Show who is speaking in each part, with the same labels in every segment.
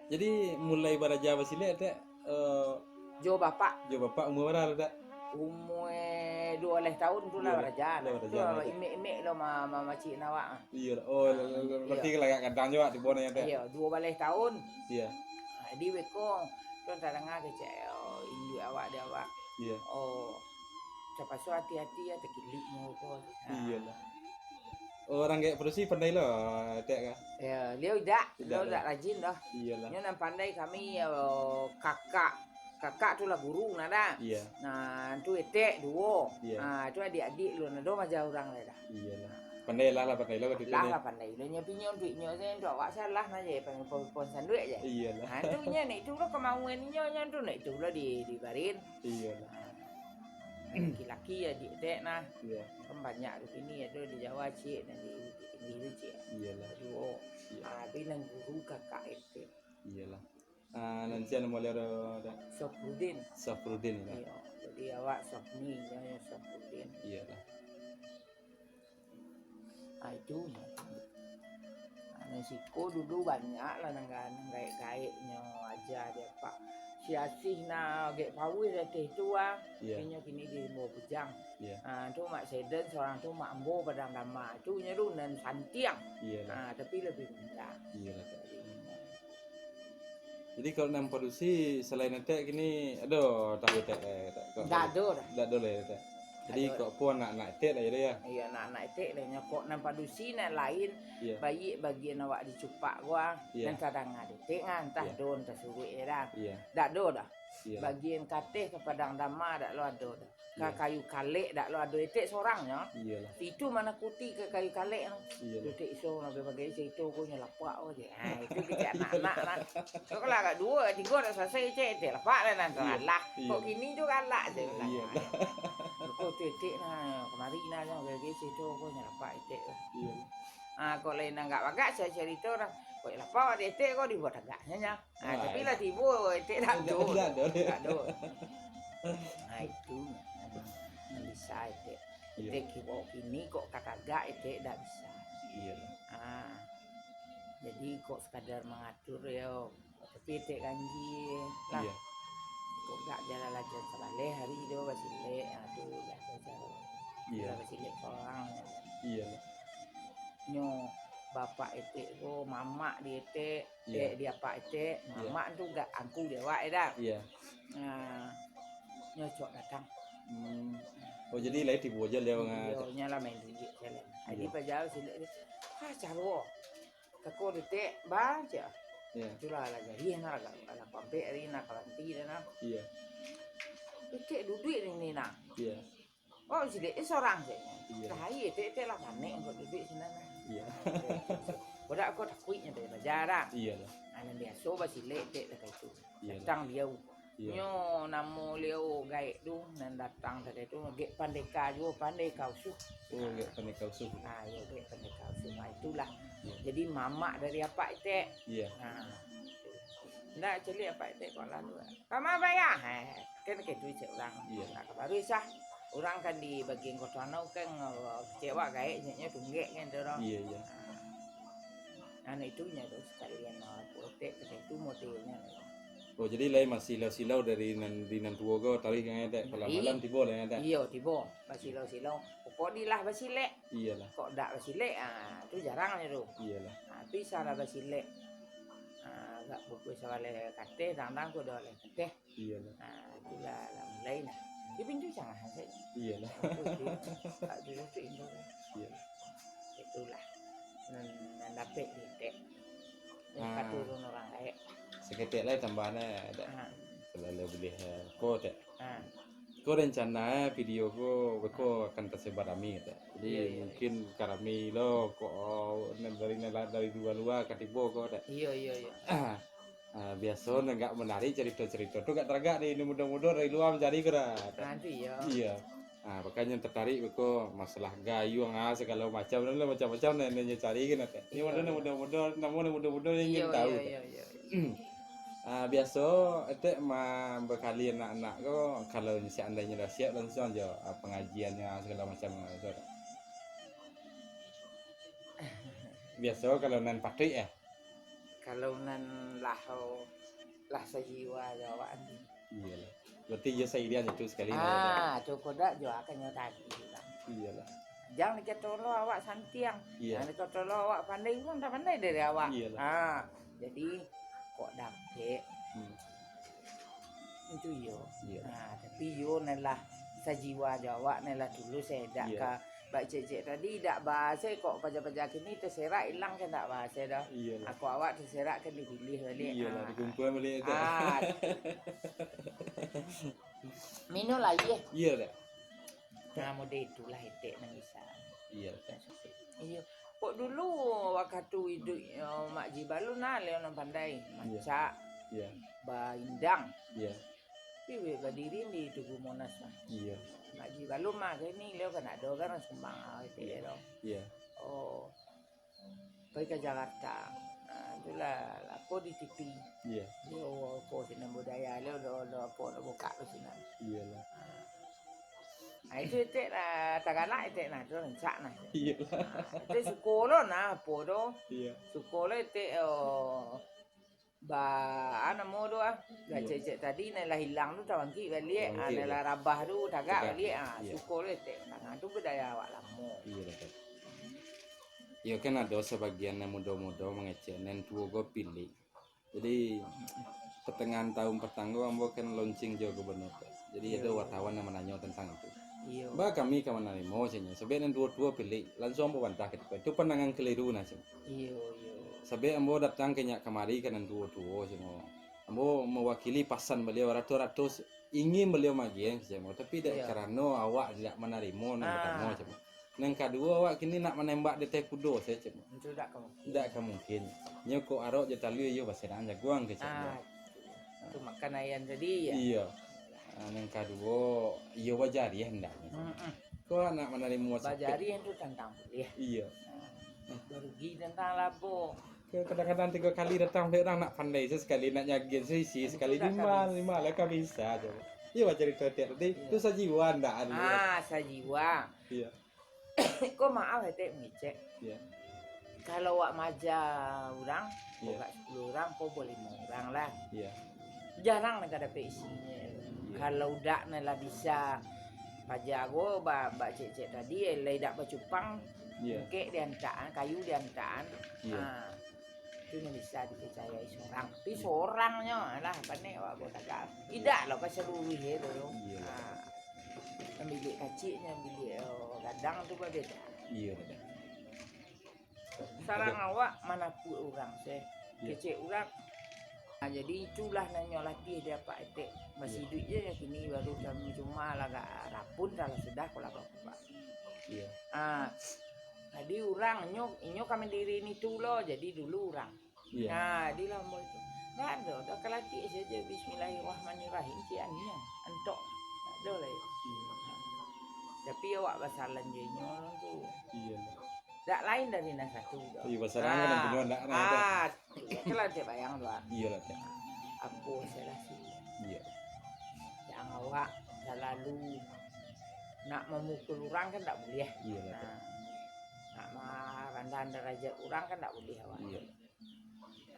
Speaker 1: Jadi mulai belajar bahasa Sile ada
Speaker 2: Jo bapak
Speaker 1: jo bapak umur berapa ada?
Speaker 2: umur 12 tahun tu lah belajar.
Speaker 1: Lah
Speaker 2: Tu
Speaker 1: belajar ada.
Speaker 2: imek-imek lo ma makcik nawak.
Speaker 1: Iya. Oh, berarti kalau agak kadang juga di bawah ada.
Speaker 2: Iya, 12 tahun.
Speaker 1: Iya.
Speaker 2: Di weko tu tak dengar ke cek induk awak dia awak.
Speaker 1: Iya.
Speaker 2: Oh, siapa so hati-hati ya terkiliknya tu.
Speaker 1: Iya lah. Orang kayak produksi pandai lo, ada kah?
Speaker 2: Ya, dia tidak rajin dah.
Speaker 1: Iyalah.
Speaker 2: Dia nan pandai kami kakak tu lah guru nada.
Speaker 1: Iya.
Speaker 2: Nah, tu etek duo.
Speaker 1: Iya.
Speaker 2: Tu adik-adik lu nado macam orang lah dah.
Speaker 1: Iyalah. Pandai lah pandai lo ketika
Speaker 2: Lah pandai lu nya pinyo saya tu awak salah na je pon sanduik je.
Speaker 1: Iyalah.
Speaker 2: Tu nya ni tu lo kemauan nya tu ni tu lo dibarin.
Speaker 1: Iyalah.
Speaker 2: Laki-laki ya etek nah.
Speaker 1: Iya.
Speaker 2: Kan banyak di sini ada di Jawa cik dan di cik.
Speaker 1: Iyalah.
Speaker 2: Duo. Tapi nang guru kakak etek.
Speaker 1: Iyalah. Nanti anda mulai ada
Speaker 2: Sofrudin.
Speaker 1: Safrudin ya.
Speaker 2: Iya, jadi awak Sofni ya Sofrudin.
Speaker 1: Iyalah.
Speaker 2: Itu Siko dulu banyak lah nang gaib-gaibnya aja dia pak. Si Asih na gek pawi teh tu Kini kini di mau bujang. Tu mak Seden seorang tu mak Ambo Padang Dama. Tu nya tu nan Santiang. Tapi lebih mudah.
Speaker 1: Iyalah. Jadi kalau nam produksi selain itu gini, aduh tahu teh
Speaker 2: Dah ada dah.
Speaker 1: Dah ada lah teh. Jadi kok pun anak-anak teh lah ya.
Speaker 2: Iya anak-anak teh lah nya kok nam produksi nan lain. Bayi bagian awak dicupak gua dan kadang ada teh entah don entah suruh dah. Dak do dah. Bagian kateh ke Padang Dama dak lo ada dah. Ke kayu kalek dak lo ada etek sorangnya.
Speaker 1: Iyalah.
Speaker 2: Itu mana kuti ke kayu kalek no.
Speaker 1: Iyalah.
Speaker 2: Etek so bagi situ ko nya lapak aje. Itu kecek anak-anak kan. Kalau agak dua tiga dah selesai etek lapak lah nanti lah. Kok gini tu galak je lah.
Speaker 1: Iyalah.
Speaker 2: Kok etek nah kemari nah bagi situ ko nya lapak etek.
Speaker 1: Iyalah.
Speaker 2: Kok lain enggak bagak saya cerita orang kok lapak etek kok dibuat agaknya nya. Tapi lah tibu etek dak do. Dak do. Nah itu bisa etek. Etek ini kok kagak etek dak bisa.
Speaker 1: Iyalah.
Speaker 2: Jadi kok sekadar mengatur ya. Tapi etek kanji lah.
Speaker 1: Iya.
Speaker 2: Kok gak jalan lajar saleh hari itu basile aduh ya cara. Iya basile orang.
Speaker 1: Iyalah.
Speaker 2: Nyo bapak etek ko mamak di etek dia pak etek mamak tu gak angku dia wak dah.
Speaker 1: Iya.
Speaker 2: Nyo cok datang.
Speaker 1: Oh jadi lain di bojol dia bang.
Speaker 2: Yo nyala main ringgit jalan. Jadi pajal sila. Caro. Kako detek baca. Itulah lah jadi nak ala pampe hari nak kalanti dah nak.
Speaker 1: Iya.
Speaker 2: Detek duduk ni nak.
Speaker 1: Iya.
Speaker 2: Oh sila seorang je.
Speaker 1: Iya.
Speaker 2: Lah detek lah panek kau duduk sini nah.
Speaker 1: Iya.
Speaker 2: Bodak aku takutnya dari bajaran.
Speaker 1: Iyalah.
Speaker 2: Anak dia soba sila detek dah itu.
Speaker 1: Iyalah.
Speaker 2: Datang dia.
Speaker 1: Iya.
Speaker 2: Nyo namo leo gaik tu nan datang tadi tu gek pandai kaju pandai kausu.
Speaker 1: Oh gek pandai kausu.
Speaker 2: Yo gek pandai kausu. Itulah. Jadi mamak dari apa itu?
Speaker 1: Iya.
Speaker 2: Ndak celi apa itu kok lalu. Kamu apa ya? Kan kayak tu orang.
Speaker 1: Iya.
Speaker 2: Baru sah. Orang kan di bagian kota nau kan kecewa gaiknya tunggek kan dorong.
Speaker 1: Iya iya.
Speaker 2: Itunya tu sekalian protek itu modelnya.
Speaker 1: Oh jadi lain masih silau dari nan tua kau tarik yang ada kalau malam tiba lah yang ada.
Speaker 2: Iya tiba basilau. Pokok dilah basilek.
Speaker 1: Iyalah.
Speaker 2: Kok dak basilek tu jarang aja tu.
Speaker 1: Iyalah.
Speaker 2: Tapi salah basilek. Gak buku sawale kate tang ko dole kate.
Speaker 1: Iyalah.
Speaker 2: Itulah mulai nah. Di pintu jangan saja.
Speaker 1: Iyalah.
Speaker 2: Dulu tu itu.
Speaker 1: Iyalah.
Speaker 2: Itulah. Nan dapat ditek. Katurun orang lain.
Speaker 1: Seketik lah tambahannya ada. Kalau boleh kau tak. Kau rencana video kau akan tersebar rame tak. Jadi mungkin karami lo kau dari luar katibo kau tak.
Speaker 2: Iya.
Speaker 1: Biasa enggak menarik cerita-cerita tu enggak teragak ni mudah-mudah dari luar mencari kera.
Speaker 2: Nanti ya.
Speaker 1: Iya. Makanya tertarik kok masalah gayung segala macam nanya cari kan tak. Ini mudah-mudah ingin tahu.
Speaker 2: Iya.
Speaker 1: Biasa itu bekali anak-anak kau kalau seandainya dah siap langsung aja pengajiannya segala macam tu. Biasa kalau nan patrik
Speaker 2: kalau nan lah sejiwa jawaan.
Speaker 1: Iyalah. Berarti ya saya dia itu sekali.
Speaker 2: Cukup dak jo akan nyo tadi.
Speaker 1: Iyalah.
Speaker 2: Jangan diketolo awak santiang. Jangan diketolo awak pandai pun tak pandai dari awak. Jadi kok dapet. Itu yo. Tapi yo nelah sejiwa Jawa nelah dulu saya dak ke Mbak Cecek tadi dak bahasa kok pajak-pajak ini terserak hilang kan dak bahasa dah. Aku awak terserak kan dipilih balik.
Speaker 1: Iyalah dikumpul balik itu.
Speaker 2: Minum lagi ya?
Speaker 1: Iya dah.
Speaker 2: Nah mode itulah etek nang bisa.
Speaker 1: Iya.
Speaker 2: Iya. Kok dulu waktu hidup Mak Jibalu nah Leon pandai maca.
Speaker 1: Iya.
Speaker 2: Baindang.
Speaker 1: Iya.
Speaker 2: Tapi berdiri di Tugu Monas lah.
Speaker 1: Iya.
Speaker 2: Mak Jibalu mah ini Leo kan ada kan Sumbang itu ya.
Speaker 1: Iya.
Speaker 2: Oh. Pergi ke Jakarta. Itulah aku di TV.
Speaker 1: Iya.
Speaker 2: Yo ko sinan budaya Leo do ko buka di sini.
Speaker 1: Iyalah.
Speaker 2: Itu lah Tagana itu nah itu rencak nah.
Speaker 1: Iyalah.
Speaker 2: Itu sekolah nah podo.
Speaker 1: Iya.
Speaker 2: Sekolah itu ana modo Cecek tadi nelah hilang tu tawangki balik nelah rabah tu tagak balik sekolah itu nah itu budaya awak lama.
Speaker 1: Iya dah. Ya kan ada sebagian yang muda-muda mengecek nen tua gue pilih. Jadi pertengahan tahun pertama ambo kan launching jo gubernur. Jadi ada wartawan yang menanya tentang itu. Mbak kami kawan narimo senya. Sebenarnya dua pilih langsung ambo bantah ketika itu pandangan keliru nasi. Sebab ambo datang kenyak kemari kan dua semua. Ambo mewakili pasan beliau ratus ingin beliau magi semua. Tapi tidak karena awak tidak menarimo nang pertama semua. Yang kedua awak kini nak menembak di Tekudo saya cuma.
Speaker 2: Itu
Speaker 1: tidak mungkin. Nyoko arok jetalu yo baseran jagoan ke cuma.
Speaker 2: Itu makan ayam tadi ya.
Speaker 1: Iya. Yang kedua iya wajari hendaknya. Kau nak menerima
Speaker 2: wajari itu tentang ya.
Speaker 1: Iya.
Speaker 2: Rugi tentang labo.
Speaker 1: Kadang-kadang 3 kali datang orang nak pandai sekali nak nyagin sisi sekali lima lah kan bisa coba. Iya wajari itu sajiwa ndak ada.
Speaker 2: Sajiwa.
Speaker 1: Iya.
Speaker 2: Kok maaf ya ngecek.
Speaker 1: Iya.
Speaker 2: Kalau wak maja orang, bukan 10 orang, kok boleh 5 orang lah.
Speaker 1: Iya.
Speaker 2: Jarang nak ada isinya. Kalau udah nela bisa pajago Mbak Cecek tadi, dak bercupang, kek diantaan, kayu diantaan. Itu yang bisa dipercayai seorang. Tapi seorangnya lah, panik wak gue tak. Tidak loh keseluruh itu. Bilik kecilnya, bilik gadang tu berbeda.
Speaker 1: Iya.
Speaker 2: Sarang awak mana pun orang saya kecil orang. Jadi itulah nanya latih dia Pak Etek masih hidup je kini baru kami cuma agak rapun kalau sudah kalau apa.
Speaker 1: Iya.
Speaker 2: Jadi orang inyo kami diri ini tu loh jadi dulu orang.
Speaker 1: Iya.
Speaker 2: Nah di lambung itu nggak ada dah kelatih saja Bismillahirrahmanirrahim ciannya entok ada lah. Tapi awak basalan je nyo tu. Iya. Tak lain dari yang satu.
Speaker 1: Iya basalan kan punya ndak ada.
Speaker 2: Kalau dia bayang doang.
Speaker 1: Iya lah.
Speaker 2: Aku salah sih.
Speaker 1: Iya.
Speaker 2: Yang awak selalu nak memukul orang kan tak boleh.
Speaker 1: Iya lah.
Speaker 2: Nak merendahan derajat orang kan tak boleh awak.
Speaker 1: Iya.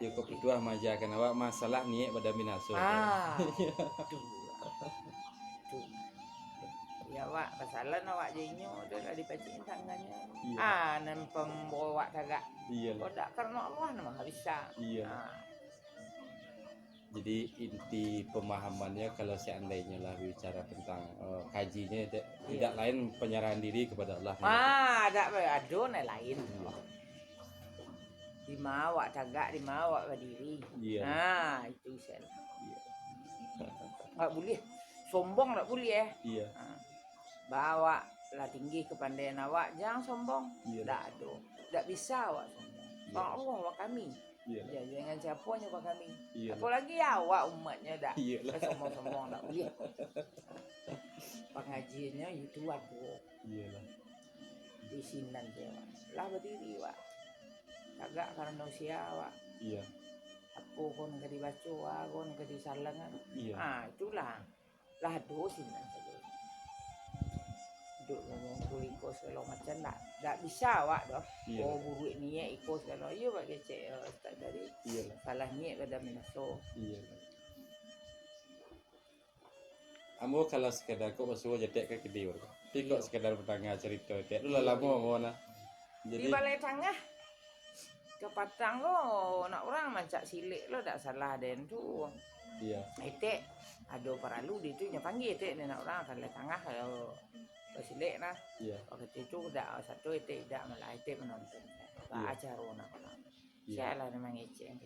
Speaker 1: Ya kok berdua majakan awak masalah niat pada minaso. Ya wak pasalan awak jenyo dah dipaciin tangannya. Nan pembawa tagak. Iya. Kok dak karena Allah nama bisa. Iya. Jadi inti pemahamannya kalau seandainya lah bicara tentang kajinya tidak lain penyerahan diri kepada Allah.
Speaker 2: Ada lain. Di mawak tagak, di mawak berdiri.
Speaker 1: Iya.
Speaker 2: Itu sel. Iya. Enggak boleh. Sombong tak boleh.
Speaker 1: Iya.
Speaker 2: Bawa lah tinggi kepandaian awak jangan sombong. Tak ada. Tak bisa awak sombong. Allah awak kami. Ya, jangan siapanya awak kami. Apalagi awak umatnya dah. Sombong-sombong tak boleh. Pengajiannya itu aku.
Speaker 1: Iyalah.
Speaker 2: Di sinan dia. Lah berdiri awak. Agak karena usia awak.
Speaker 1: Iya.
Speaker 2: Aku kon ke dibaca, kon ke disalangan.
Speaker 1: Iya.
Speaker 2: Itulah. Lah dosin saja. duduk ngumpul ikut segala macam tak bisa awak dah. Oh buruk niat ikut segala. Ya pak kecek ustaz tadi. Salah niat pada minaso.
Speaker 1: Iya. Amo kalau sekedar kok masuk aja tek ke dia. Tapi kok sekedar bertanya cerita tek lu lama mau na.
Speaker 2: Jadi di balai tengah ke Patang lo nak orang macam silik lo tak salah den tu.
Speaker 1: Iya.
Speaker 2: Etek ada paralu di tu nya panggil etek nak orang balai tengah kalau silik lah.
Speaker 1: Iya.
Speaker 2: Waktu itu dah satu etek dah malah etek menonton. Acara nak orang. Saya lah memang ecek.